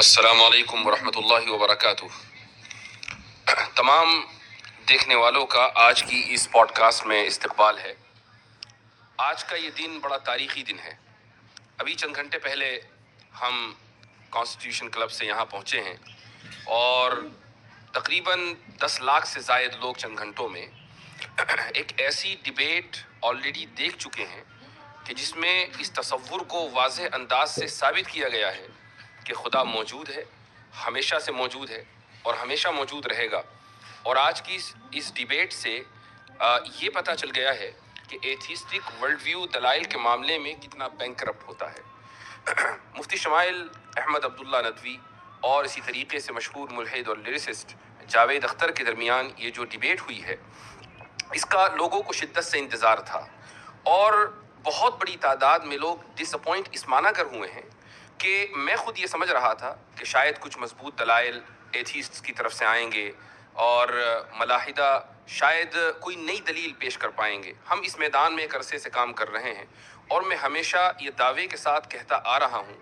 السلام علیکم ورحمۃ اللہ وبرکاتہ۔ تمام دیکھنے والوں کا آج کی اس پوڈ کاسٹ میں استقبال ہے۔ آج کا یہ دن بڑا تاریخی دن ہے۔ ابھی چند گھنٹے پہلے ہم کانسٹیٹیوشن کلب سے یہاں پہنچے ہیں اور تقریباً 10 لاکھ سے زائد لوگ چند گھنٹوں میں ایک ایسی ڈیبیٹ آلریڈی دیکھ چکے ہیں کہ جس میں اس تصور کو واضح انداز سے ثابت کیا گیا ہے کہ خدا موجود ہے، ہمیشہ سے موجود ہے اور ہمیشہ موجود رہے گا۔ اور آج کی اس ڈیبیٹ سے یہ پتہ چل گیا ہے کہ ایتھیسٹک ورلڈ ویو دلائل کے معاملے میں کتنا بینکرپٹ ہوتا ہے۔ مفتی شمائل احمد عبداللہ ندوی اور اسی طریقے سے مشہور ملحد اور لیریسسٹ جاوید اختر کے درمیان یہ جو ڈیبیٹ ہوئی ہے، اس کا لوگوں کو شدت سے انتظار تھا اور بہت بڑی تعداد میں لوگ ڈس اپوائنٹ اس معنی کر ہوئے ہیں کہ میں خود یہ سمجھ رہا تھا کہ شاید کچھ مضبوط دلائل ایتھیسٹس کی طرف سے آئیں گے اور ملاحدہ شاید کوئی نئی دلیل پیش کر پائیں گے۔ ہم اس میدان میں ایک عرصے سے کام کر رہے ہیں اور میں ہمیشہ یہ دعوے کے ساتھ کہتا آ رہا ہوں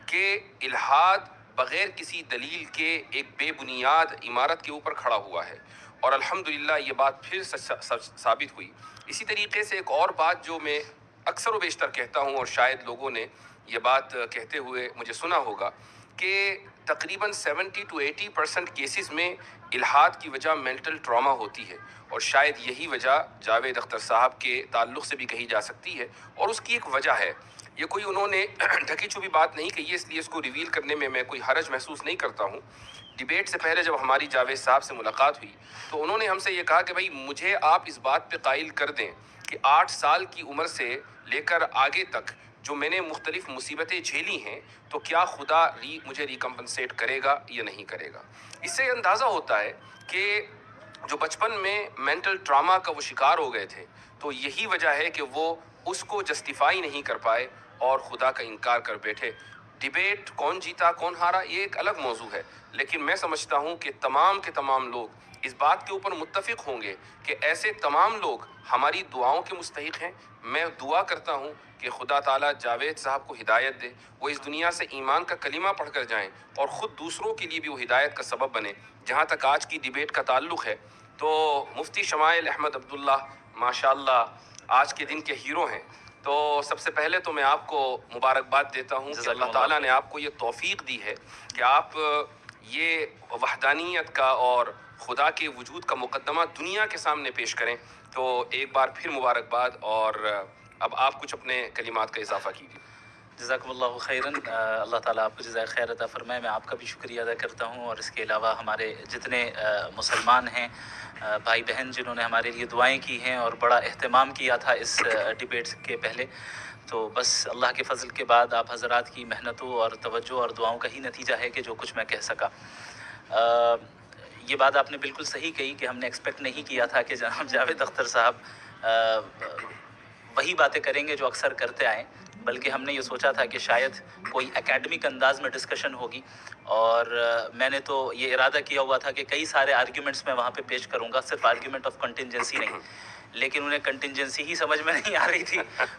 کہ الحاد بغیر کسی دلیل کے ایک بے بنیاد عمارت کے اوپر کھڑا ہوا ہے، اور الحمدللہ یہ بات پھر ثابت ہوئی۔ اسی طریقے سے ایک اور بات جو میں اکثر و بیشتر کہتا ہوں اور شاید لوگوں نے یہ بات کہتے ہوئے مجھے سنا ہوگا کہ تقریباً 70 to 80% کیسز میں الحاد کی وجہ مینٹل ٹراما ہوتی ہے، اور شاید یہی وجہ جاوید اختر صاحب کے تعلق سے بھی کہی جا سکتی ہے، اور اس کی ایک وجہ ہے۔ یہ کوئی انہوں نے ڈھکی چھپی بات نہیں کہی ہے، اس لیے اس کو ریویل کرنے میں کوئی حرج محسوس نہیں کرتا ہوں۔ ڈیبیٹ سے پہلے جب ہماری جاوید صاحب سے ملاقات ہوئی تو انہوں نے ہم سے یہ کہا کہ بھائی مجھے آپ اس بات پہ قائل کر دیں کہ 8 سال کی عمر سے لے کر آگے تک جو میں نے مختلف مصیبتیں جھیلی ہیں تو کیا خدا مجھے ریکمپنسیٹ کرے گا یا نہیں کرے گا۔ اس سے اندازہ ہوتا ہے کہ جو بچپن میں مینٹل ٹراما کا وہ شکار ہو گئے تھے تو یہی وجہ ہے کہ وہ اس کو جسٹیفائی نہیں کر پائے اور خدا کا انکار کر بیٹھے۔ ڈیبیٹ کون جیتا کون ہارا یہ ایک الگ موضوع ہے، لیکن میں سمجھتا ہوں کہ تمام کے تمام لوگ اس بات کے اوپر متفق ہوں گے کہ ایسے تمام لوگ ہماری دعاؤں کے مستحق ہیں۔ میں دعا کرتا ہوں کہ خدا تعالیٰ جاوید صاحب کو ہدایت دے، وہ اس دنیا سے ایمان کا کلمہ پڑھ کر جائیں اور خود دوسروں کے لیے بھی وہ ہدایت کا سبب بنے۔ جہاں تک آج کی ڈیبیٹ کا تعلق ہے تو مفتی شمائل احمد عبداللہ ماشاءاللہ آج کے دن کے ہیرو ہیں۔ تو سب سے پہلے تو میں آپ کو مبارکباد دیتا ہوں کہ اللہ تعالیٰ نے آپ کو یہ توفیق دی ہے کہ آپ یہ وحدانیت کا اور خدا کے وجود کا مقدمہ دنیا کے سامنے پیش کریں۔ تو ایک بار پھر مبارکباد، اور اب آپ کچھ اپنے کلمات کا اضافہ کیجیے۔ جزاکم اللہ خیراً، اللہ تعالیٰ آپ کو جزائے خیر عطا فرمائے۔ میں آپ کا بھی شکریہ ادا کرتا ہوں، اور اس کے علاوہ ہمارے جتنے مسلمان ہیں بھائی بہن جنہوں نے ہمارے لیے دعائیں کی ہیں اور بڑا اہتمام کیا تھا اس ڈیبیٹ کے پہلے، تو بس اللہ کے فضل کے بعد آپ حضرات کی محنتوں اور توجہ اور دعاؤں کا ہی نتیجہ ہے کہ جو کچھ میں کہہ سکا۔ یہ بات آپ نے بالکل صحیح کہی کہ ہم نے ایکسپیکٹ نہیں کیا تھا کہ جناب جاوید اختر صاحب وہی باتیں کریں گے جو اکثر کرتے آئیں، بلکہ ہم نے یہ سوچا تھا کہ شاید کوئی اکیڈمک انداز میں ڈسکشن ہوگی، اور میں نے تو یہ ارادہ کیا ہوا تھا کہ کئی سارے آرگیومنٹس میں وہاں پہ پیش کروں گا، صرف آرگیومنٹ آف کنٹینجنسی نہیں، لیکن انہیں کنٹینجنسی ہی سمجھ میں نہیں آ رہی تھی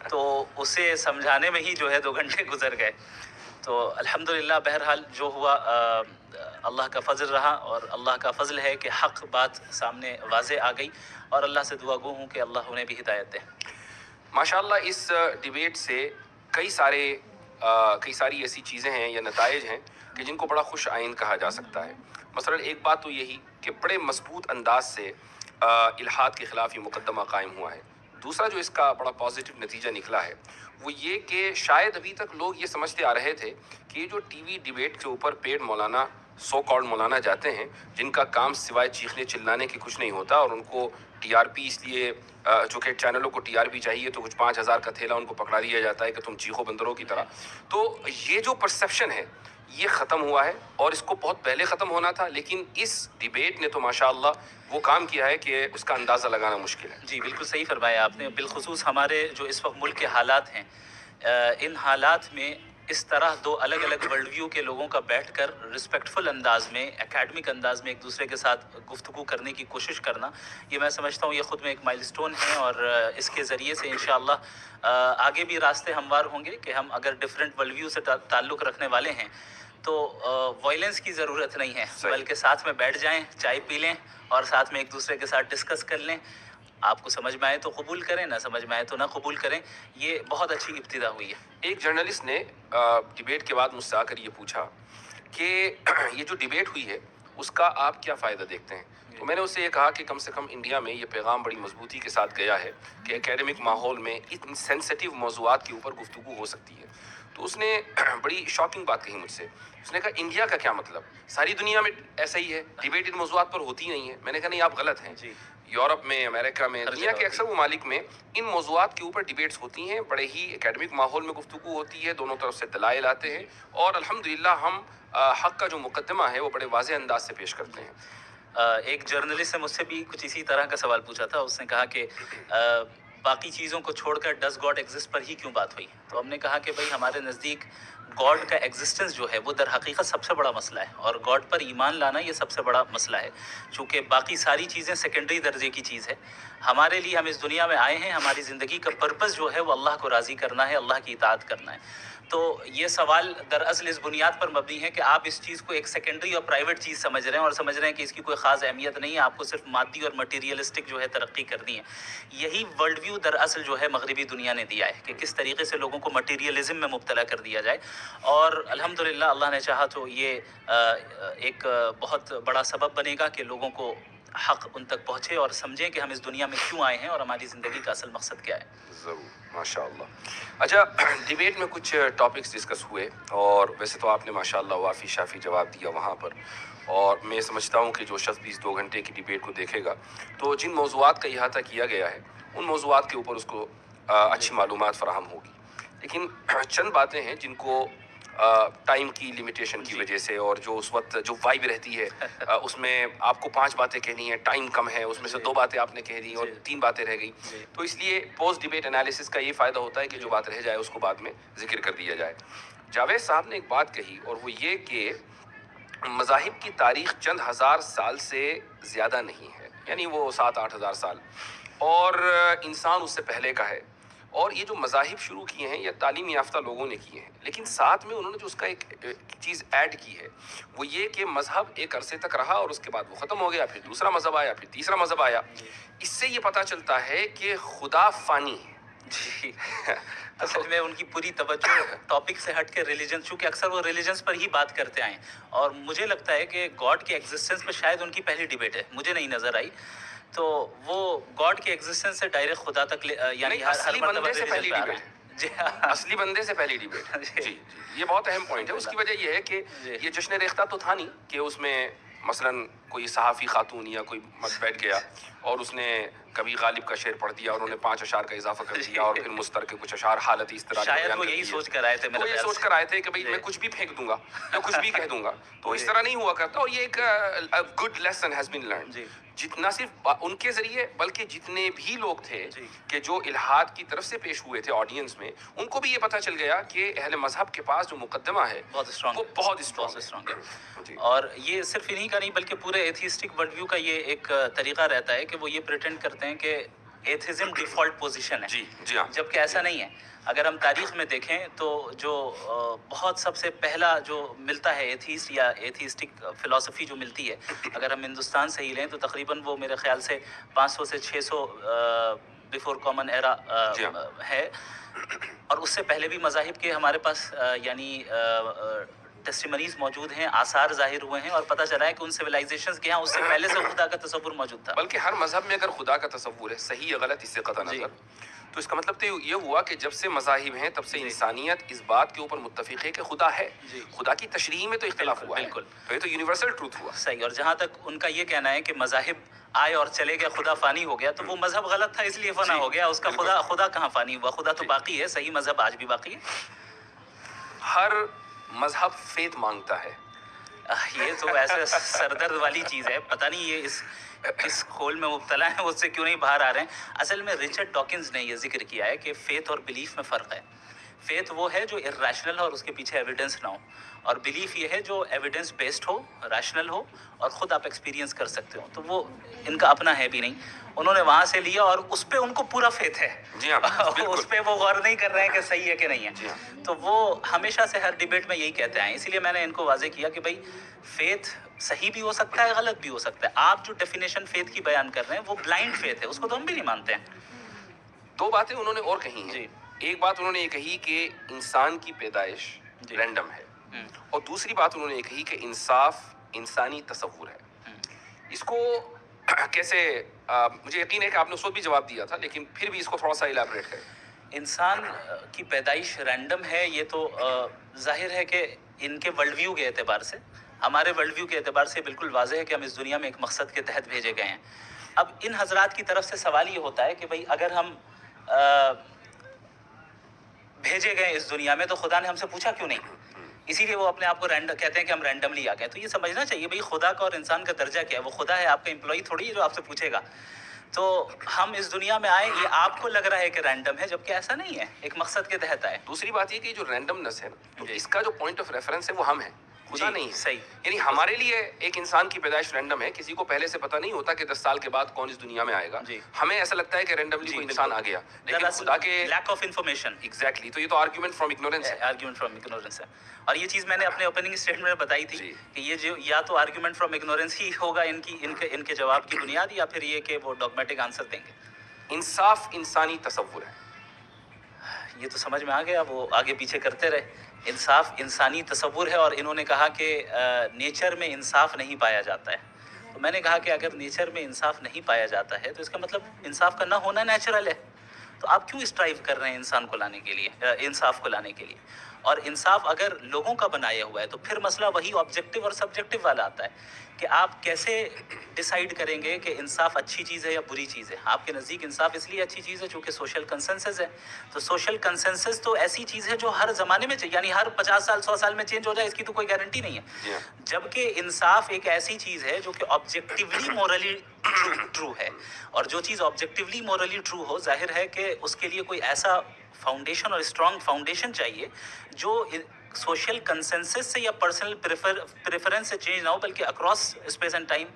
تو اسے سمجھانے میں ہی جو ہے 2 گھنٹے گزر گئے۔ تو الحمدللہ بہرحال جو ہوا اللہ کا فضل رہا، اور اللہ کا فضل ہے کہ حق بات سامنے واضح آ گئی، اور اللہ سے دعا گو ہوں کہ اللہ انہیں بھی ہدایت دے۔ ماشاءاللہ اس ڈیبیٹ سے کئی ساری ایسی چیزیں ہیں یا نتائج ہیں کہ جن کو بڑا خوش آئند کہا جا سکتا ہے۔ مثلا ایک بات تو یہی کہ بڑے مضبوط انداز سے الحاد کے خلاف یہ مقدمہ قائم ہوا ہے۔ دوسرا جو اس کا بڑا پازیٹیو نتیجہ نکلا ہے وہ یہ کہ شاید ابھی تک لوگ یہ سمجھتے آ رہے تھے کہ یہ جو ٹی وی ڈیبیٹ کے اوپر پیڈ مولانا سو کالڈ مولانا جاتے ہیں جن کا کام سوائے چیخنے چلانے کے کچھ نہیں ہوتا، اور ان کو ٹی آر پی اس لیے چونکہ چینلوں کو ٹی آر پی چاہیے تو کچھ 5,000 کا تھیلا ان کو پکڑا دیا جاتا ہے کہ تم چیخو بندروں کی طرح۔ تو یہ جو پرسیپشن ہے یہ ختم ہوا ہے، اور اس کو بہت پہلے ختم ہونا تھا، لیکن اس ڈیبیٹ نے تو ماشاءاللہ وہ کام کیا ہے کہ اس کا اندازہ لگانا مشکل ہے۔ جی بالکل صحیح فرمایا آپ نے۔ بالخصوص ہمارے جو اس وقت ملک کے حالات ہیں، ان حالات میں اس طرح 2 الگ الگ ورلڈ ویو کے لوگوں کا بیٹھ کر رسپیکٹفل انداز میں، اکیڈمک انداز میں ایک دوسرے کے ساتھ گفتگو کرنے کی کوشش کرنا، یہ میں سمجھتا ہوں یہ خود میں ایک مائل سٹون ہے، اور اس کے ذریعے سے انشاءاللہ آگے بھی راستے ہموار ہوں گے کہ ہم اگر ڈیفرنٹ ورلڈ ویو سے تعلق رکھنے والے ہیں تو وائلنس کی ضرورت نہیں ہے، صحیح۔ بلکہ ساتھ میں بیٹھ جائیں، چائے پی لیں اور ساتھ میں ایک دوسرے کے ساتھ ڈسکس کر لیں. آپ کو سمجھ میں آئے تو قبول کریں، نہ سمجھ میں آئے تو نہ قبول کریں. یہ بہت اچھی ابتدا ہوئی ہے. ایک جرنلسٹ نے ڈیبیٹ کے بعد مجھ سے آ کر یہ پوچھا کہ یہ جو ڈیبیٹ ہوئی ہے اس کا آپ کیا فائدہ دیکھتے ہیں؟ تو میں نے اس سے یہ کہا کہ کم سے کم انڈیا میں یہ پیغام بڑی مضبوطی کے ساتھ گیا ہے کہ اکیڈمک ماحول میں اتنی سینسیٹیو موضوعات کے اوپر گفتگو ہو سکتی ہے. تو اس نے بڑی شاکنگ بات کہی مجھ سے. اس نے کہا انڈیا کا کیا مطلب، ساری دنیا میں ایسا ہی ہے، ڈیبیٹ ان موضوعات پر ہوتی نہیں ہے. میں نے کہا نہیں، آپ غلط ہیں. جی، یورپ میں، امریکہ میں، دنیا کے اکثر ممالک میں ان موضوعات کے اوپر ڈیبیٹس ہوتی ہیں، بڑے ہی اکیڈمک ماحول میں گفتگو ہوتی ہے، دونوں طرف سے دلائل آتے ہیں اور الحمدللہ ہم حق کا جو مقدمہ ہے وہ بڑے واضح انداز سے پیش کرتے ہیں. ایک جرنلسٹ نے مجھ سے بھی کچھ اسی طرح کا سوال پوچھا تھا. اس نے کہا کہ باقی چیزوں کو چھوڑ کر ڈز گاڈ ایگزسٹ پر ہی کیوں بات ہوئی؟ تو ہم نے کہا کہ بھائی ہمارے نزدیک گاڈ کا ایگزسٹنس جو ہے وہ در حقیقت سب سے بڑا مسئلہ ہے، اور گاڈ پر ایمان لانا یہ سب سے بڑا مسئلہ ہے. چونکہ باقی ساری چیزیں سیکنڈری درجے کی چیز ہے. ہمارے لیے، ہم اس دنیا میں آئے ہیں، ہماری زندگی کا پرپس جو ہے وہ اللہ کو راضی کرنا ہے، اللہ کی اطاعت کرنا ہے. تو یہ سوال دراصل اس بنیاد پر مبنی ہے کہ آپ اس چیز کو ایک سیکنڈری اور پرائیویٹ چیز سمجھ رہے ہیں اور سمجھ رہے ہیں کہ اس کی کوئی خاص اہمیت نہیں ہے، آپ کو صرف مادی اور مٹیریلسٹک جو ہے ترقی کرنی ہے. یہی ورلڈ ویو دراصل جو ہے مغربی دنیا نے دیا ہے کہ کس طریقے سے لوگوں کو مٹیریلزم میں مبتلا کر دیا جائے. اور الحمدللہ اللہ نے چاہا تو یہ ایک بہت بڑا سبب بنے گا کہ لوگوں کو حق ان تک پہنچے اور سمجھیں کہ ہم اس دنیا میں کیوں آئے ہیں اور ہماری زندگی کا اصل مقصد کیا ہے. ضرور، ماشاء اللہ. اچھا، ڈیبیٹ میں کچھ ٹاپکس ڈسکس ہوئے اور ویسے تو آپ نے ماشاء اللہ وافی شافی جواب دیا وہاں پر. اور میں سمجھتا ہوں کہ جو شخص بھی اس 2 گھنٹے کی ڈیبیٹ کو دیکھے گا تو جن موضوعات کا احاطہ کیا گیا ہے ان موضوعات کے اوپر اس کو اچھی معلومات فراہم ہوگی. لیکن چند باتیں ہیں جن کو ٹائم کی لمیٹیشن کی وجہ سے اور جو اس وقت جو وائب رہتی ہے اس میں آپ کو 5 باتیں کہنی ہیں، ٹائم کم ہے، اس میں سے 2 باتیں آپ نے کہہ دی اور 3 باتیں رہ گئی. تو اس لیے پوسٹ ڈیبیٹ انالیسس کا یہ فائدہ ہوتا ہے کہ جو بات رہ جائے اس کو بعد میں ذکر کر دیا جائے. جاوید صاحب نے ایک بات کہی اور وہ یہ کہ مذاہب کی تاریخ چند ہزار سال سے زیادہ نہیں ہے، یعنی وہ 7-8 ہزار سال، اور انسان اس سے پہلے کا ہے. اور یہ جو مذاہب شروع کیے ہیں یہ تعلیم یافتہ لوگوں نے کیے ہیں، لیکن ساتھ میں انہوں نے جو اس کا ایک چیز ایڈ کی ہے وہ یہ کہ مذہب ایک عرصے تک رہا اور اس کے بعد وہ ختم ہو گیا، پھر دوسرا مذہب آیا، پھر تیسرا مذہب آیا. اس سے یہ پتہ چلتا ہے کہ خدا فانی ہے. جی، اصل میں ان کی پوری توجہ ٹاپک سے ہٹ کے ریلیجن، چونکہ اکثر وہ ریلیجنس پر ہی بات کرتے آئے، اور مجھے لگتا ہے کہ گاڈ کے ایگزسٹنس پہ شاید ان کی پہلی ڈیبیٹ ہے، مجھے نہیں نظر آئی. تو وہ گاڈ کے ایگزسٹنس سے ڈائریکٹ خدا تک یعنی ہر اصلی مرتبہ بندے سے پہلی religion پہ آ رہا ڈیبیٹ ہے. جی اصلی بندے سے پہلی ڈیبیٹ. جی، یہ بہت اہم پوائنٹ ہے. اس کی وجہ یہ ہے کہ یہ جشن ریختہ تو تھا نہیں کہ اس میں مثلاً کوئی صحافی خاتون یا کوئی مت بیٹھ گیا اور اس نے کبھی غالب کا شعر پڑھ دیا اور انہوں نے 5 اشعار کا اضافہ کر دیا اور پھر مستر کے کچھ اشعار حالت اس طرح شاید وہ یہی سوچ کر آئے تھے، وہ یہ سوچ کر آئے تھے کہ بھئی میں کچھ بھی پھینک دوں گا یا کچھ بھی کہہ دوں گا. تو اس طرح نہیں ہوا کرتا. اور یہ ایک good lesson has been learned. جتنا صرف ان کے ذریعے بلکہ جتنے بھی لوگ تھے کہ جو الہاد کی طرف سے پیش ہوئے تھے آڈینس میں، ان کو بھی یہ پتہ چل گیا کہ اہل مذہب کے پاس جو مقدمہ ہے بہت اسٹرانگ، وہ بہت اسٹرانگ ہے. اور یہ صرف انہی کا نہیں بلکہ پورے ایتھیسٹک ورلڈ ویو کا یہ ایک طریقہ رہتا ہے کہ وہ یہ پریٹینڈ کرتے ہیں کہ ایتھیزم ڈیفالٹ پوزیشن ہے. جی ہاں. جبکہ ایسا نہیں ہے. اگر ہم تاریخ میں دیکھیں تو جو بہت سب سے پہلا جو ملتا ہے ایتھیسٹ یا ایتھیسٹک فلسفی جو ملتی ہے، اگر ہم ہندوستان سے ہی لیں تو تقریباً وہ میرے خیال سے 500 سے 600 بیفور کامن ایرا ہے. اور اس سے پہلے بھی مذاہب کے ہمارے پاس یعنی ٹیسٹیمنیز موجود ہیں، آثار ظاہر ہوئے ہیں، اور پتہ چلا ہے کہ ان سویلائزیشنز کے ہاں اس سے پہلے سے خدا کا تصور موجود تھا. بلکہ ہر مذہب میں اگر خدا کا تصور ہے، صحیح یا غلط اس سے قطع نظر، تو اس کا مطلب تو یہ ہوا کہ جب سے مذاہب ہیں تب سے انسانیت اس بات کے اوپر متفق ہے کہ خدا ہے. خدا کی تشریح میں تو اختلاف ہوا ہے، بالکل. تو یہ تو یونیورسل ٹروتھ ہوا. صحیح. اور جہاں تک ان کا یہ کہنا ہے کہ مذاہب آئے اور چلے گئے، خدا فانی ہو گیا، تو وہ مذہب غلط تھا اس لیے فنا ہو گیا. اس کا خدا کہاں فانی ہوا؟ خدا تو باقی ہے. صحیح مذہب آج بھی باقی ہے. ہر مذہب فیت مانگتا ہے. یہ تو ایسے سردرد والی چیز ہے، پتہ نہیں یہ اس کھول میں مبتلا ہیں، اس سے کیوں نہیں باہر آ رہے ہیں. اصل میں رچرڈ ڈاکنز نے یہ ذکر کیا ہے کہ فیتھ اور بلیف میں فرق ہے. فیتھ وہ ہے جو irrational ہو اور اس کے پیچھے ایویڈنس نہ ہو, اور بلیف یہ ہے جو ایویڈنس بیسڈ ہو, ریشنل ہو اور خود آپ ایکسپیرینس کر سکتے ہو. تو وہ ان کا اپنا ہے بھی نہیں, انہوں نے وہاں سے لیا اور اس پہ ان کو پورا فیتھ ہے. جی ہاں بالکل. اس پہ وہ غور نہیں کر رہے ہیں کہ صحیح ہے کہ نہیں ہے. جی ہاں. تو وہ ہمیشہ سے ہر ڈیبیٹ میں یہی کہتے ہیں, اسی لیے میں نے ان کو واضح کیا کہ بھائی فیتھ صحیح بھی ہو سکتا ہے, غلط بھی ہو سکتا ہے. آپ جو ڈیفینیشن فیتھ کی بیان کر رہے ہیں وہ بلائنڈ فیتھ ہے, اس کو تو ہم بھی نہیں مانتے ہیں. دو باتیں انہوں نے اور کہی ہیں. جی. ایک بات انہوں نے یہ کہی کہ انسان کی پیدائش جی. رینڈم ہے, اور دوسری بات انہوں نے یہ کہی کہ انصاف انسانی تصور ہے. اس کو کیسے, مجھے یقین ہے کہ آپ نے اس وقت بھی جواب دیا تھا, لیکن پھر بھی اس کو تھوڑا سا الیبریٹ کریں. انسان کی پیدائش رینڈم ہے, یہ تو ظاہر ہے کہ ان کے ورلڈ ویو کے اعتبار سے, ہمارے ورلڈ ویو کے اعتبار سے بالکل واضح ہے کہ ہم اس دنیا میں ایک مقصد کے تحت بھیجے گئے ہیں. اب ان حضرات کی طرف سے سوال یہ ہوتا ہے کہ بھئی اگر ہم بھیجے گئے اس دنیا میں تو خدا نے ہم سے پوچھا کیوں نہیں؟ اسی لیے وہ اپنے آپ کو کہتے ہیں کہ ہم رینڈملی آ گئے. تو یہ سمجھنا چاہیے بھئی خدا کا اور انسان کا درجہ کیا ہے. وہ خدا ہے, آپ کا امپلائی تھوڑی ہے جو آپ سے پوچھے گا. تو ہم اس دنیا میں آئے, یہ آپ کو لگ رہا ہے کہ رینڈم ہے, جبکہ ایسا نہیں ہے, ایک مقصد کے تحت آئے. دوسری بات یہ کہ جو رینڈمنس ہے نا, تو جی. اس کا جو پوائنٹ آف ریفرنس ہے وہ ہم ہیں, خدا نہیں ہے. صحیح. یعنی ہمارے لیے ایک انسان کی پیدائش رینڈم ہے, کسی کو پہلے سے پتہ نہیں ہوتا کہ 10 سال کے بعد کون اس دنیا میں آئے گا. جی. ہمیں ایسا لگتا ہے کہ رینڈملی کوئی انسان آ گیا, لیکن خدا کے لیک آف انفارمیشن. ایگزیکٹلی. تو یہ تو آرگیومنٹ فرام اگنورینس ہے. آرگیومنٹ فرام اگنورینس ہے. اور یہ چیز میں نے اپنے اوپننگ اسٹیٹمنٹ میں بتائی تھی کہ یہ جو یا تو آرگیومنٹ فرام اگنورینس ہی ہوگا ان کے جواب کی بنیاد, یا پھر یہ کہ وہ ڈوگمیٹک آنسر دیں گے. انصاف انسانی تصور ہے. یہ تو سمجھ میں آ گیا, وہ آگے پیچھے کرتے رہے. انصاف انسانی تصور ہے, اور انہوں نے کہا کہ نیچر میں انصاف نہیں پایا جاتا ہے. تو میں نے کہا کہ اگر نیچر میں انصاف نہیں پایا جاتا ہے تو اس کا مطلب انصاف کا نہ ہونا نیچرل ہے. تو آپ کیوں اسٹرائیو کر رہے ہیں انسان کو لانے کے لیے, انصاف کو لانے کے لیے؟ اور انصاف اگر لوگوں کا بنایا ہوا ہے تو پھر مسئلہ وہی آبجیکٹو اور سبجیکٹو والا آتا ہے کہ آپ کیسے ڈیسائیڈ کریں گے کہ انصاف اچھی چیز ہے یا بری چیز ہے. آپ کے نزدیک انصاف اس لیے اچھی چیز ہے چونکہ سوشل کنسنسس ہے. تو سوشل کنسنسس تو ایسی چیز ہے جو ہر زمانے میں یعنی ہر 50 سال 100 سال میں چینج ہو جائے, اس کی تو کوئی گارنٹی نہیں ہے. جبکہ انصاف ایک ایسی چیز ہے جو کہ آبجیکٹیولی مورلی ٹرو ہے, اور جو چیز آبجیکٹیولی مورلی ٹرو ہو, ظاہر ہے کہ اس کے لیے کوئی ایسا فاؤنڈیشن اور اسٹرانگ فاؤنڈیشن چاہیے جو سوشل کنسنسس سے یا پرسنل پریفرنس سے چینج نہ ہو, بلکہ اکراس اسپیس اینڈ ٹائم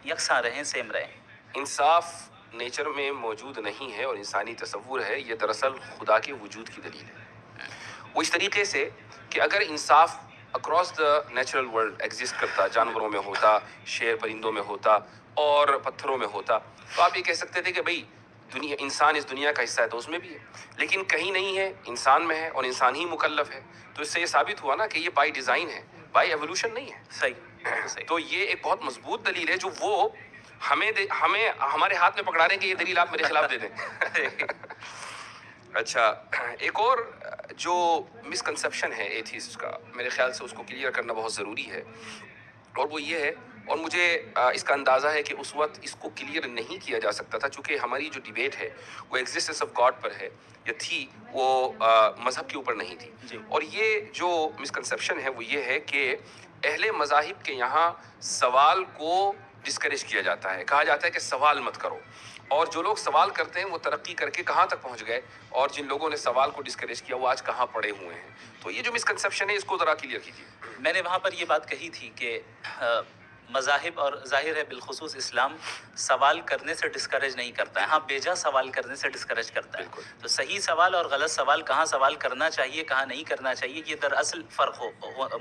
یکساں رہیں, سیم رہیں. انصاف نیچر میں موجود نہیں ہے اور انسانی تصور ہے, یہ دراصل خدا کے وجود کی دلیل ہے. وہ اس طریقے سے کہ اگر انصاف across the natural world exist کرتا, جانوروں میں ہوتا, شیر پرندوں میں ہوتا اور پتھروں میں ہوتا, تو آپ یہ کہہ سکتے تھے کہ بھئی دنیا, انسان اس دنیا کا حصہ ہے تو اس میں بھی ہے. لیکن کہیں نہیں ہے, انسان میں ہے اور انسان ہی مکلف ہے. تو اس سے یہ ثابت ہوا نا کہ یہ بائی ڈیزائن ہے, بائی ایوولوشن نہیں ہے. صحیح. تو یہ ایک بہت مضبوط دلیل ہے جو وہ ہمیں ہمارے ہاتھ میں پکڑا رہے ہیں کہ یہ دلیل آپ میرے خلاف دے دیں. اچھا, ایک اور جو مسکنسیپشن ہے ایتھیسٹ کا, میرے خیال سے اس کو کلیئر کرنا بہت ضروری ہے, اور وہ یہ ہے, اور مجھے اس کا اندازہ ہے کہ اس وقت اس کو کلیئر نہیں کیا جا سکتا تھا چونکہ ہماری جو ڈیبیٹ ہے وہ ایگزسٹنس آف گاڈ پر ہے یا تھی, وہ مذہب کے اوپر نہیں تھی. اور یہ جو مسکنسیپشن ہے وہ یہ ہے کہ اہل مذاہب کے یہاں سوال کو ڈسکریج کیا جاتا ہے, کہا جاتا ہے کہ سوال مت کرو, اور جو لوگ سوال کرتے ہیں وہ ترقی کر کے کہاں تک پہنچ گئے, اور جن لوگوں نے سوال کو ڈسکریج کیا وہ آج کہاں پڑے ہوئے ہیں. تو یہ جو مسکنسیپشن ہے اس کو ذرا کلیئر کیجیے. میں نے وہاں پر یہ بات کہی تھی کہ مذاہب اور ظاہر ہے بالخصوص اسلام سوال کرنے سے ڈسکریج نہیں کرتا ہے, ہاں بیجا سوال کرنے سے ڈسکریج کرتا ہے. تو صحیح سوال اور غلط سوال, کہاں سوال کرنا چاہیے کہاں نہیں کرنا چاہیے, یہ دراصل فرق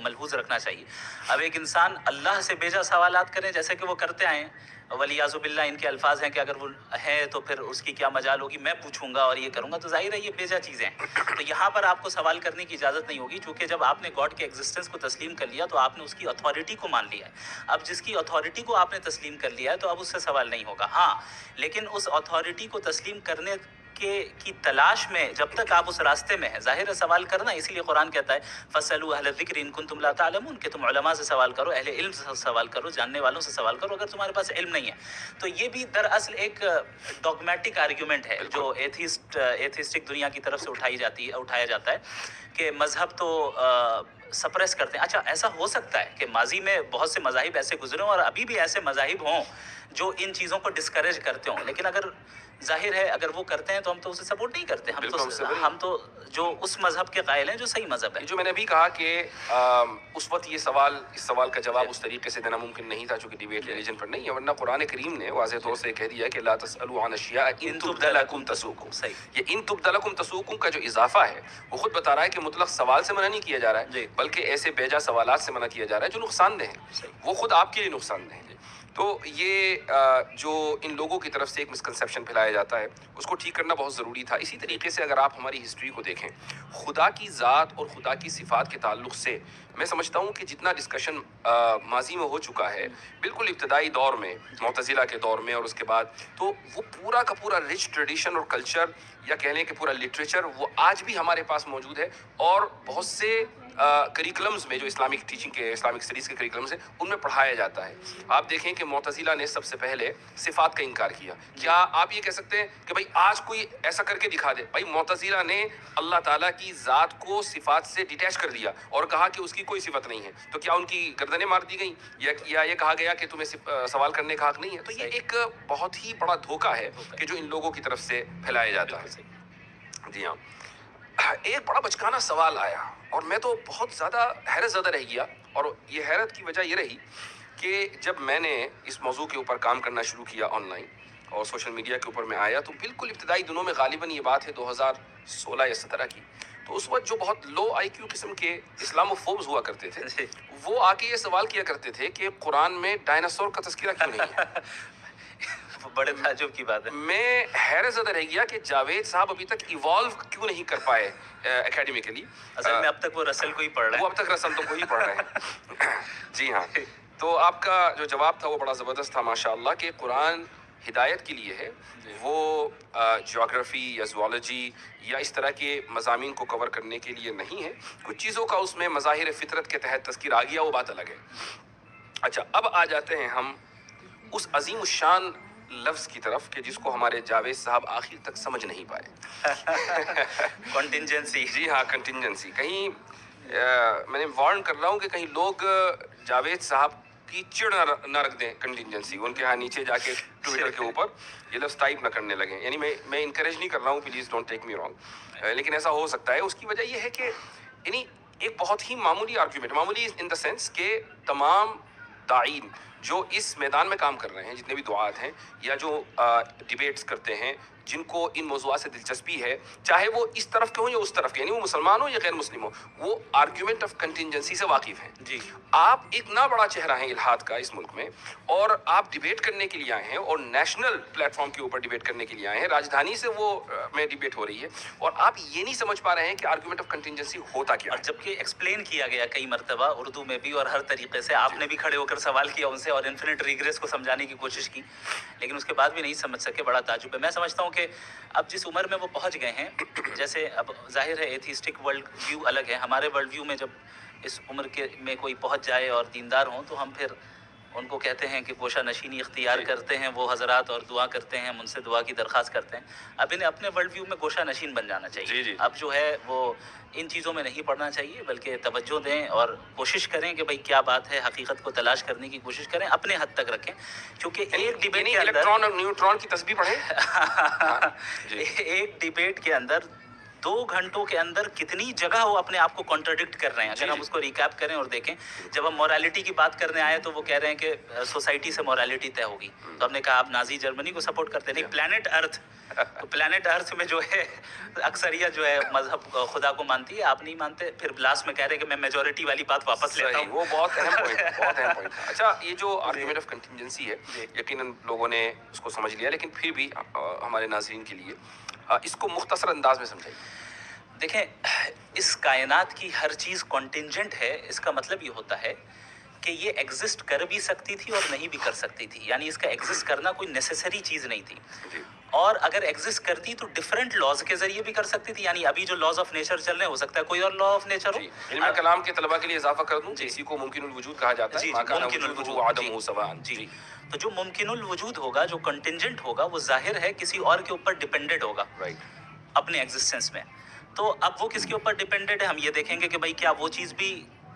ملحوظ رکھنا چاہیے. اب ایک انسان اللہ سے بیجا سوالات کریں جیسے کہ وہ کرتے آئے ہیں, ولیعاذ باللہ ان کے الفاظ ہیں کہ اگر وہ ہے تو پھر اس کی کیا مجال ہوگی, میں پوچھوں گا اور یہ کروں گا, تو ظاہر ہے یہ بیجا چیزیں ہیں. تو یہاں پر آپ کو سوال کرنے کی اجازت نہیں ہوگی, چونکہ جب آپ نے گاڈ کے ایگزسٹنس کو تسلیم کر لیا تو آپ نے اس کی اتھارٹی کو مان لیا ہے. اب جس کی اتھارٹی کو آپ نے تسلیم کر لیا ہے تو اب اس سے سوال نہیں ہوگا. ہاں لیکن اس اتھارٹی کو تسلیم کرنے کی تلاش میں جب تک آپ اس راستے میں ہیں, ظاہر ہے سوال کرنا, اسی لیے قرآن کہتا ہے فَاسْأَلُوا أَهْلَ الذِّكْرِ إِن كُنتُمْ لَا تَعْلَمُونَ, کہ تم علماء سے سوال کرو, اہل علم سے سوال کرو, جاننے والوں سے سوال کرو اگر تمہارے پاس علم نہیں ہے. تو یہ بھی دراصل ایک ڈوگمیٹک آرگیومنٹ ہے جو ایتھیسٹک دنیا کی طرف سے اٹھایا جاتا ہے کہ مذہب تو سپریس کرتے ہیں. اچھا ایسا ہو سکتا ہے کہ ماضی میں بہت سے مذاہب ایسے گزرے ہوں اور ابھی بھی ایسے مذاہب ہوں جو ان چیزوں کو ڈسکریج کرتے ہوں, لیکن اگر ظاہر ہے اگر وہ کرتے ہیں تو ہم تو اسے سپورٹ نہیں کرتے. ہم تو جو اس مذہب کے قائل ہیں جو صحیح مذہب ہے. جو میں نے ابھی کہا کہ اس وقت یہ اس سوال کا جواب اس طریقے سے دینا ممکن نہیں تھا چونکہ ڈیبیٹ ریلیجن پر نہیں ہے, ورنہ قرآن کریم نے واضح طور سے کہہ دیا کہ لا تسألوا عن اشیاء ان تبد لکم تسؤکم. یہ ان تبد لکم تسؤکم کا جو اضافہ ہے وہ خود بتا رہا ہے کہ مطلق سوال سے منع نہیں کیا جا رہا ہے بلکہ ایسے بیجا سوالات سے منع کیا جا رہا ہے جو نقصان دہ ہیں, وہ خود آپ کے لیے نقصان دہ ہیں. تو یہ جو ان لوگوں کی طرف سے ایک مسکنسیپشن پھیلایا جاتا ہے اس کو ٹھیک کرنا بہت ضروری تھا. اسی طریقے سے اگر آپ ہماری ہسٹری کو دیکھیں, خدا کی ذات اور خدا کی صفات کے تعلق سے میں سمجھتا ہوں کہ جتنا ڈسکشن ماضی میں ہو چکا ہے بالکل ابتدائی دور میں معتزلہ کے دور میں اور اس کے بعد, تو وہ پورا کا پورا رچ ٹریڈیشن اور کلچر یا کہہ لیں کہ پورا لٹریچر وہ آج بھی ہمارے پاس موجود ہے. اور بہت سے کریکولمز میں جو اسلامک ٹیچنگ کے اسلامک اسٹڈیز کے کریکولمز ہیں ان میں پڑھایا جاتا ہے. آپ دیکھیں کہ معتزلہ نے سب سے پہلے صفات کا انکار کیا. کیا آپ یہ کہہ سکتے ہیں کہ بھائی آج کوئی ایسا کر کے دکھا دے؟ بھائی معتزلہ نے اللہ تعالیٰ کی ذات کو صفات سے ڈیٹیچ کر دیا اور کہا کہ اس کی کوئی صفت نہیں ہے, تو کیا ان کی گردنیں مار دی گئیں یا یہ کہا گیا کہ تمہیں سوال کرنے کا حق نہیں ہے؟ تو یہ ایک بہت ہی بڑا دھوکہ ہے کہ جو ان لوگوں کی طرف سے پھیلایا جاتا ہے. جی ہاں, ایک بڑا بچکانہ سوال آیا اور میں تو بہت زیادہ حیرت زدہ رہ گیا, اور یہ حیرت کی وجہ یہ رہی کہ جب میں نے اس موضوع کے اوپر کام کرنا شروع کیا آن لائن اور سوشل میڈیا کے اوپر میں آیا, تو بالکل ابتدائی دنوں میں غالباً یہ بات ہے 2016 یا 17 کی, تو اس وقت جو بہت لو آئی کیو قسم کے اسلاموفوبز ہوا کرتے تھے وہ آ کے یہ سوال کیا کرتے تھے کہ قرآن میں ڈائناسور کا تذکرہ کیوں نہیں ہے. بڑے تعجب کی بات ہے. میں حیرت زدہ رہ گیا کہ جاوید صاحب ابھی تک ایوالو کیوں نہیں کر پائے اکیڈمیکلی. اصل میں اب تک وہ رسل کو ہی پڑھ رہے ہیں. وہ اب تک رسل تو کو ہی پڑھ رہے ہیں. جی ہاں, تو آپ کا جو جواب تھا وہ بڑا زبردست تھا ماشاءاللہ, کہ قرآن ہدایت کے لیے ہے, وہ جیوگرافی یا زوالوجی یا اس طرح کے مضامین کو کور کرنے کے لیے نہیں ہے. کچھ چیزوں کا اس میں مظاہر فطرت کے تحت تذکر آ گیا, وہ بات الگ ہے. اچھا, اب آ جاتے ہیں ہم اس عظیم الشان لفظ کی طرف کہ جس کو ہمارے جاوید صاحب آخر تک سمجھ نہیں پائے. کنٹینجنسی. جی ہاں, کنٹینجنسی. کہیں میں نے وارن کر رہا ہوں کہ کہیں لوگ جاوید صاحب کی چڑ نہ رکھ دیں کنٹینجنسی, ان کے ہاں نیچے جا کے ٹویٹر کے اوپر یہ لفظ ٹائپ نہ کرنے لگیں. یعنی میں انکریج نہیں کر رہا ہوں, please don't take me wrong, لیکن ایسا ہو سکتا ہے. اس کی وجہ یہ ہے کہ یعنی ایک بہت ہی معمولی آرگیومنٹ, معمولی ان دا سینس کہ تمام داعین جو اس میدان میں کام کر رہے ہیں, جتنے بھی دعات ہیں یا جو ڈیبیٹس کرتے ہیں, جن کو ان موضوعات سے دلچسپی ہے, چاہے وہ اس طرف کے ہوں یا اس طرف کے, یعنی وہ مسلمان ہوں یا غیر مسلم ہوں, وہ آرگیومنٹ آف کنٹینجنسی سے واقف ہیں. جی, آپ اتنا بڑا چہرہ ہیں الحاد کا اس ملک میں, اور آپ ڈیبیٹ کرنے کے لیے آئے ہیں اور نیشنل پلیٹ فارم کے اوپر ڈیبیٹ کرنے کے لیے آئے ہیں. راجدھانی سے وہ میں ڈیبیٹ ہو رہی ہے اور آپ یہ نہیں سمجھ پا رہے ہیں کہ آرگیومنٹ آف کنٹینجنسی ہوتا کیا اور ہے. جبکہ ایکسپلین کیا گیا کئی مرتبہ اردو میں بھی اور ہر طریقے سے, آپ نے بھی کھڑے ہو کر سوال کیا ان سے اور انفینٹ ریگریس کو سمجھانے کی کوشش کی, لیکن اس کے بعد بھی نہیں سمجھ سکے. بڑا تعجب ہے. میں سمجھتا ہوں کہ اب جس عمر میں وہ پہنچ گئے ہیں, جیسے اب ظاہر ہے ایتھیسٹک ورلڈ ویو الگ ہے, ہمارے ورلڈ ویو میں جب اس عمر کے میں کوئی پہنچ جائے اور دیندار ہوں تو ہم پھر ان کو کہتے ہیں کہ گوشہ نشینی اختیار کرتے ہیں وہ حضرات اور دعا کرتے ہیں, ہم ان سے دعا کی درخواست کرتے ہیں. اب انہیں اپنے ورلڈ ویو میں گوشہ نشین بن جانا چاہیے. اب جو ہے وہ ان چیزوں میں نہیں پڑھنا چاہیے, بلکہ توجہ دیں اور کوشش کریں کہ بھئی کیا بات ہے, حقیقت کو تلاش کرنے کی کوشش کریں, اپنے حد تک رکھیں. کیونکہ ایک ڈیبیٹ کے اندر الیکٹران اور نیوٹران کی تسبیح پڑھیں. ایک ڈیبیٹ کے اندر 2 گھنٹوں کے اندر کتنی جگہ وہ اپنے آپ کو کانٹرڈکٹ کر رہے ہیں. اگر ہم اس کو ریکیپ کریں اور دیکھیں, جب ہم مورالیٹی کی بات کرنے آئے تو وہ کہہ رہے ہیں کہ سوسائٹی سے مورالیٹی طے ہوگی, تو ہم نے کہا آپ نازی جرمنی کو سپورٹ کرتے ہیں. پلانٹ ارتھ, تو پلانٹ ارتھ میں جو ہے اکثریت جو ہے مذہب خدا کو مانتی ہے, آپ نہیں مانتے, پھر لاسٹ میں کہہ رہے ہیں کہ میں میجورٹی والی بات واپس لیتا ہوں. وہ بہت اہم پوائنٹ, بہت اہم پوائنٹ. اچھا, یہ جو آرگیومنٹ آف کنٹینجنسی ہے یقیناً لوگوں نے اس کو سمجھ لیا, لیکن پھر بھی ہمارے ناظرین کے لیے اس کو مختصر انداز میں سمجھائیے. دیکھیں, اس کائنات کی ہر چیز کنٹینجنٹ ہے. اس کا مطلب یہ ہوتا ہے کہ یہ ایگزسٹ کر بھی سکتی تھی اور نہیں بھی کر سکتی تھی, یعنی اس کا ایگزسٹ کرنا کوئی نیسیسری چیز نہیں تھی. اور اگر ایگزسٹ کرتی تو ڈفرینٹ لاز کے ذریعے بھی کر سکتی تھی, یعنی ابھی جو لاز آف نیچر چل رہے ہیں ہو سکتا ہے کوئی اور لا آف نیچر ہو. علم کلام کے طلباء کے لیے اضافہ کر دوں, اسی کو ممکن الوجود کہا جاتا ہے. ممکن الوجود, عدم سواء. جی, تو جو ممکن الوجود ہوگا, جو کنٹینجنٹ ہوگا, وہ ظاہر ہے کسی اور کے اوپر ڈیپینڈنٹ ہوگا اپنے ایگزسٹنس میں. تو اب وہ کس کے اوپر ڈیپینڈنٹ ہے, ہم یہ دیکھیں گے کہ بھئی کیا وہ چیز بھی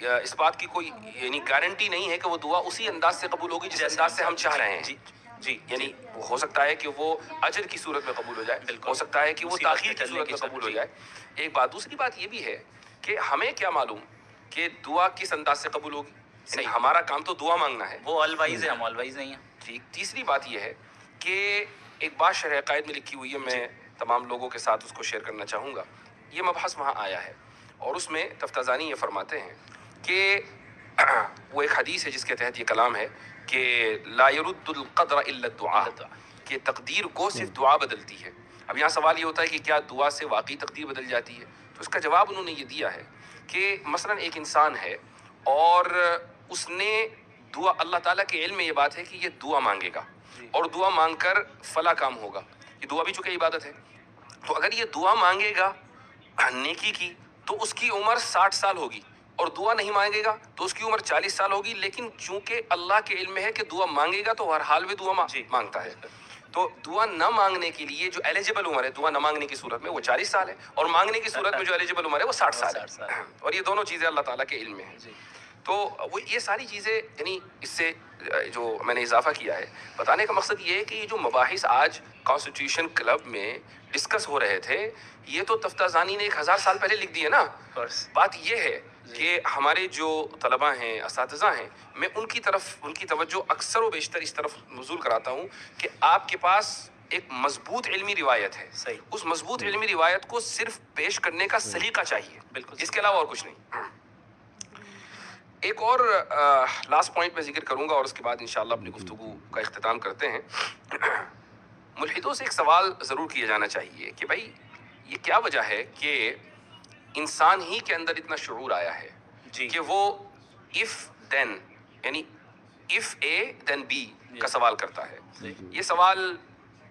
اس بات کی کوئی یعنی گارنٹی نہیں ہے کہ وہ دعا اسی انداز سے قبول ہوگی جس انداز سے ہم چاہ رہے ہیں. جی یعنی ہو سکتا ہے کہ وہ اجر کی صورت میں قبول ہو جائے, ہو سکتا ہے کہ وہ تاخیر کی صورت میں قبول ہو جائے. ایک بات. دوسری بات یہ بھی ہے کہ ہمیں کیا معلوم کہ دعا کس انداز سے قبول ہوگی. یعنی ہمارا کام تو دعا مانگنا ہے, وہ آل وائز ہے, ہم آل وائز نہیں ہیں. ٹھیک. تیسری بات یہ ہے کہ ایک بات شرح عقائد میں لکھی ہوئی ہے, میں تمام لوگوں کے ساتھ اس کو شیئر کرنا چاہوں گا. یہ مبحث وہاں آیا ہے اور اس میں تفتازانی یہ فرماتے ہیں کہ وہ ایک حدیث ہے جس کے تحت یہ کلام ہے کہ لا يرد القدر الا الدعاء, کہ تقدیر کو صرف دعا بدلتی ہے. اب یہاں سوال یہ ہوتا ہے کہ کیا دعا سے واقعی تقدیر بدل جاتی ہے؟ تو اس کا جواب انہوں نے یہ دیا ہے کہ مثلا ایک انسان ہے اور اس نے دعا, اللہ تعالیٰ کے علم میں یہ بات ہے کہ یہ دعا مانگے گا اور دعا مانگ کر فلاں کام ہوگا. یہ دعا بھی چونکہ عبادت ہے, تو اگر یہ دعا مانگے گا نیکی کی تو اس کی عمر 60 سال ہوگی, اور دعا نہیں مانگے گا تو اس کی عمر 40 سال ہوگی. لیکن چونکہ اللہ کے علم میں ہے کہ دعا مانگے گا تو ہر حال میں دعا مانگتا ہے, تو دعا نہ مانگنے کے لیے جو ایلیجیبل عمر ہے دعا نہ مانگنے کی صورت میں وہ 40 سال ہے, اور مانگنے کی صورت میں جو ایلیجیبل عمر ہے وہ 60 سال ہے. اور یہ دونوں چیزیں اللہ تعالیٰ کے علم میں ہیں. تو وہ یہ ساری چیزیں یعنی اس سے جو میں نے اضافہ کیا ہے بتانے کا مقصد یہ ہے کہ یہ جو مباحث آج کانسٹیٹیوشن کلب میں ڈسکس ہو رہے تھے یہ تو تفتازانی نے 1000 سال پہلے لکھ دیے نا. بات یہ ہے کہ ہمارے جو طلباء ہیں, اساتذہ ہیں, میں ان کی توجہ اکثر و بیشتر اس طرف مبذول کراتا ہوں کہ آپ کے پاس ایک مضبوط علمی روایت ہے, اس مضبوط علمی روایت کو صرف پیش کرنے کا سلیقہ چاہیے, بالکل, اس کے علاوہ اور کچھ نہیں. ایک اور لاسٹ پوائنٹ میں ذکر کروں گا اور اس کے بعد انشاءاللہ اپنی گفتگو کا اختتام کرتے ہیں. ملحدوں سے ایک سوال ضرور کیا جانا چاہیے کہ بھائی یہ کیا وجہ ہے کہ انسان ہی کے اندر اتنا شعور آیا ہے کہ وہ if then یعنی if A then B کا سوال کرتا ہے. یہ سوال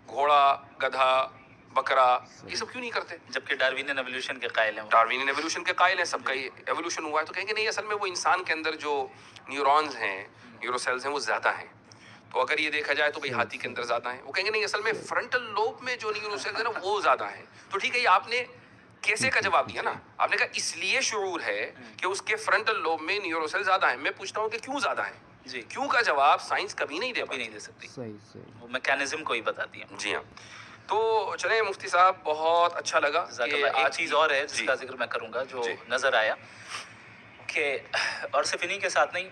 گھوڑا, گدھا, بکرا یہ سب کیوں نہیں کرتے؟ جبکہ ڈاروینین ایوولوشن کے قائل ہیں. ڈاروینین ایوولوشن کے قائل ہیں, سب کا ایوولوشن ہوا ہے. تو کہیں گے نہیں, اصل میں وہ انسان کے اندر جو نیورونز ہیں, نیورو سیلز ہیں, وہ زیادہ ہیں. تو اگر یہ دیکھا جائے تو بھئی ہاتھی کے اندر زیادہ ہیں. وہ کہیں گے نہیں, اصل میں فرنٹل لوب میں جو نیورو سیلز ہیں نا وہ زیادہ ہیں. تو ٹھیک ہے, یہ آپ نے کیسے کا جواب دیا نا, آپ نے کہا اس لیے شعور ہے کہ اس کے فرنٹل لوب میں نیورو سیل زیادہ ہیں. میں پوچھتا ہوں کہ کیوں زیادہ ہیں؟ جی, کیوں کا جواب سائنس کبھی نہیں دے سکتی. وہ میکانزم کو ہی بتاتی ہے. جی ہاں. تو چلیں مفتی صاحب, بہت اچھا لگا. ایک چیز اور ہے جس کا ذکر میں کروں گا جو نظر آیا کہ, اور صرف انہی کے ساتھ نہیں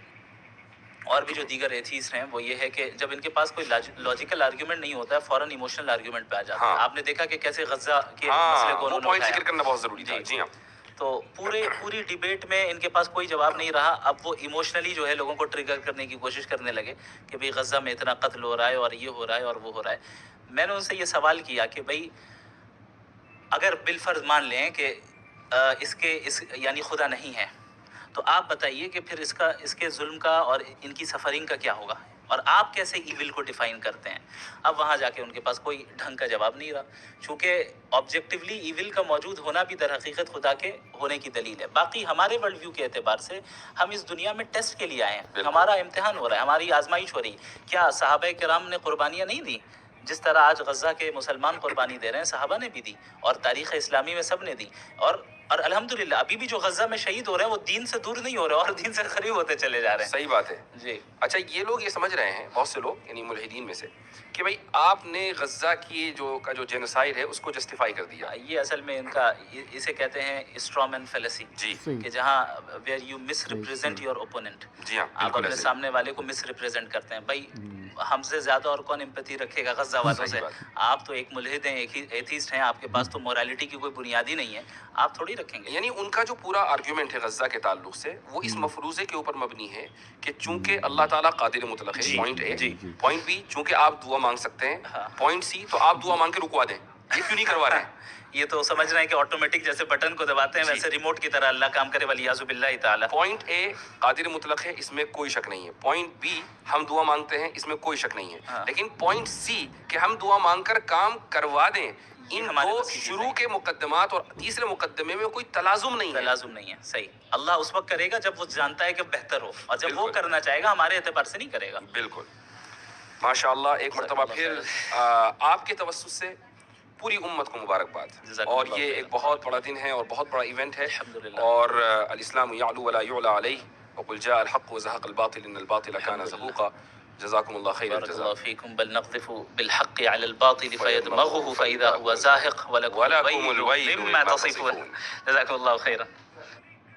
اور بھی جو دیگر ایتھیسٹ ہیں, وہ یہ ہے کہ جب ان کے پاس کوئی لاجیکل آرگیومنٹ نہیں ہوتا ہے فوراً ایموشنل آرگیومنٹ پہ آ جاتا ہے. آپ نے دیکھا کہ کیسے غزہ کے مسئلے کو انہوں نے پوائنٹ ذکر کرنا بہت ضروری تھا. جی ہاں. تو پوری ڈیبیٹ میں ان کے پاس کوئی جواب نہیں رہا. اب وہ ایموشنلی جو ہے لوگوں کو ٹریگر کرنے کی کوشش کرنے لگے کہ بھئی غزہ میں اتنا قتل ہو رہا ہے اور یہ ہو رہا ہے اور وہ ہو رہا ہے. میں نے ان سے یہ سوال کیا کہ بھئی اگر بالفرض مان لیں کہ یعنی خدا نہیں ہے, تو آپ بتائیے کہ پھر اس کے ظلم کا اور ان کی سفرنگ کا کیا ہوگا, اور آپ کیسے ایول کو ڈیفائن کرتے ہیں؟ اب وہاں جا کے ان کے پاس کوئی ڈھنگ کا جواب نہیں رہا, چونکہ آبجیکٹیولی ایول کا موجود ہونا بھی در حقیقت خدا کے ہونے کی دلیل ہے. باقی ہمارے ورلڈ ویو کے اعتبار سے ہم اس دنیا میں ٹیسٹ کے لیے آئے ہیں, ہمارا امتحان ہو رہا ہے, ہماری آزمائش ہو رہی. کیا صحابہ کرام نے قربانیاں نہیں دی؟ جس طرح آج غزہ کے مسلمان قربانی دے رہے ہیں, صحابہ نے بھی دی, اور تاریخ اسلامی میں سب نے دی. اور الحمدللہ ابھی بھی جو غزہ میں شہید ہو رہے ہیں وہ دین سے دور نہیں ہو رہے اور دین سے قریب ہوتے چلے جا رہے ہیں. صحیح بات ہے. جی. اچھا, یہ لوگ یہ سمجھ رہے ہیں, بہت سے لوگ یعنی ملحدین میں سے, کہ بھئی آپ نے غزہ کی جو جینوسائیڈ ہے اس کو جسٹیفائی کر دیا. یہ اصل میں ان کا اسے کہتے ہیں اسٹرامین فیلیسی, کہ جہاں where you misrepresent your opponent. جی ہاں, آپ اپنے سامنے والے کو مس ریپریزنٹ کرتے ہیں. بھائی ہم سے زیادہ اور کون امپیتھی رکھے گا غزہ والوں سے؟ آپ تو ایک ملحد ہیں, ایک ایتھیسٹ ہیں, آپ کے پاس تو موریلٹی کی کوئی بنیاد ہی نہیں ہے, آپ تھوڑی رکھیں گے. یعنی ان کا جو پورا آرگیومنٹ ہے غزہ کے تعلق سے وہ اس مفروضے کے اوپر مبنی ہے کہ چونکہ اللہ تعالیٰ قادر مطلق ہے, پوائنٹ اے. پوائنٹ بی, چونکہ آپ دعا مانگ سکتے ہیں. پوائنٹ سی, تو آپ دعا مانگ کے رکوا دیں. یہ کیوں نہیں کروا رہے ہیں؟ یہ تو سمجھ رہے ہیں کہ آٹومیٹک جیسے بٹن کو دباتے ہیں ویسے ریموٹ کی طرح اللہ کام کرے, ولیعوذ باللہ تعالی. پوائنٹ اے قادر مطلق ہے, اس میں کوئی شک نہیں ہے. پوائنٹ بی, ہم دعا مانگتے ہیں, اس میں کوئی شک نہیں ہے. لیکن پوائنٹ سی کہ ہم دعا مانگ کر کام کروا دیں, ان دو شروع کے مقدمات اور تیسرے مقدمے میں کوئی تلازم نہیں ہے. صحیح. اللہ اس وقت کرے گا جب وہ جانتا ہے کہ بہتر ہو, اور جب وہ کرنا چاہے گا ہمارے اعتبار سے نہیں کرے گا. بالکل. ماشاءاللہ, ایک مرتبہ پھر آپ کے توسط سے پوری امت کو مبارکباد. جزاکم اور اللہ یہ خیرا. ایک بہت بڑا دن ہے اور بہت بڑا ایونٹ ہے. الحمدللہ. اور الاسلام یعلو ولا یعلی علیہ وقل جاء الحق وزهق الباطل ان الباطل كان زهوقا. جزاكم الله خير بارك الجزاء. الله فيكم. بل نقذف بالحق على الباطل فيدمغه فإذا هو زاهق ولكم الويل مما تصفون. جزاكم الله خيرا.